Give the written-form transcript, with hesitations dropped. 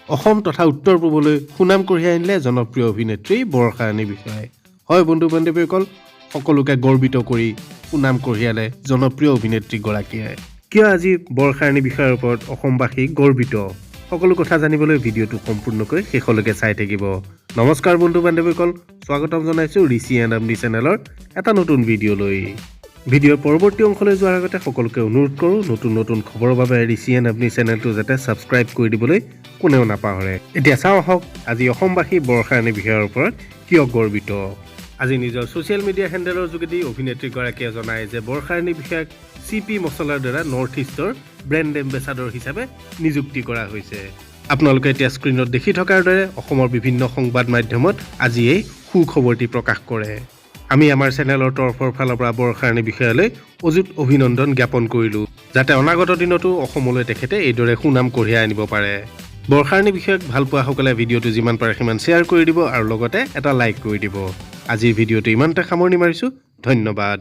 অসম তথা উত্তৰ পূবলৈ সুনাম কঢ়িয়াই আনিলে জনপ্ৰিয় অভিনেত্ৰী বৰ্ষা ৰাণীৰ বিষয়ে। হয় বন্ধু বান্ধৱীসকল, সকলোকে গৰ্বিত কৰি সুনাম কঢ়িয়ালে জনপ্ৰিয় অভিনেত্ৰীগৰাকীয়ে। কিয় আজি বৰ্ষা ৰাণীৰ বিষয়ৰ ওপৰত অসমবাসী গৰ্বিত, সকলো কথা জানিবলৈ ভিডিঅ'টো সম্পূৰ্ণকৈ শেষলৈকে চাই থাকিব। নমস্কাৰ বন্ধু বান্ধৱীসকল, স্বাগতম জনাইছোঁ ঋষি এণ্ড আমনি চেনেলৰ এটা নতুন ভিডিঅ'লৈ। ভিডিঅ'ৰ পৰৱৰ্তী অংশলৈ যোৱাৰ আগতে সকলোকে অনুৰোধ কৰোঁ, নতুন নতুন খবৰৰ বাবে ঋষি এণ্ড আমনি চেনেলটো যাতে ছাবস্ক্ৰাইব কৰি দিবলৈ কোনেও নাপাহৰে। এতিয়া চাওঁ আহক আজি অসমবাসী বৰ্ষা ৰাণীৰ বিষয়ৰ ওপৰত কিয় গৰ্বিত। আজি নিজৰ ছ'চিয়েল মিডিয়া হেণ্ডেলৰ যোগেদি অভিনেত্ৰীগৰাকীয়ে জনায় যে বৰ্ষা ৰাণীৰ বিষয়াক CP মছলাৰ দ্বাৰা নৰ্থ ইষ্টৰ ব্ৰেণ্ড এম্বেচাডৰ হিচাপে নিযুক্তি কৰা হৈছে। আপোনালোকে এতিয়া স্ক্ৰীণত দেখি থকাৰ দৰে অসমৰ বিভিন্ন সংবাদ মাধ্যমত আজি এই সুখবৰটি প্ৰকাশ কৰে। আমি আমাৰ চেনেলৰ তৰফৰ ফালৰ পৰা বৰ্ষা ৰাণী বিষয়ালৈ অযুত অভিনন্দন জ্ঞাপন কৰিলোঁ, যাতে অনাগত দিনতো অসমলৈ তেখেতে এইদৰে সুনাম কঢ়িয়াই আনিব পাৰে। বৰ্ষা ৰাণী বিষয়ক ভাল পোৱাসকলে ভিডিঅ'টো যিমান পাৰে সিমান শ্বেয়াৰ কৰি দিব আৰু লগতে এটা লাইক কৰি দিব। আজিৰ ভিডিঅ'টো ইমানতে সামৰণি মাৰিছোঁ, ধন্যবাদ।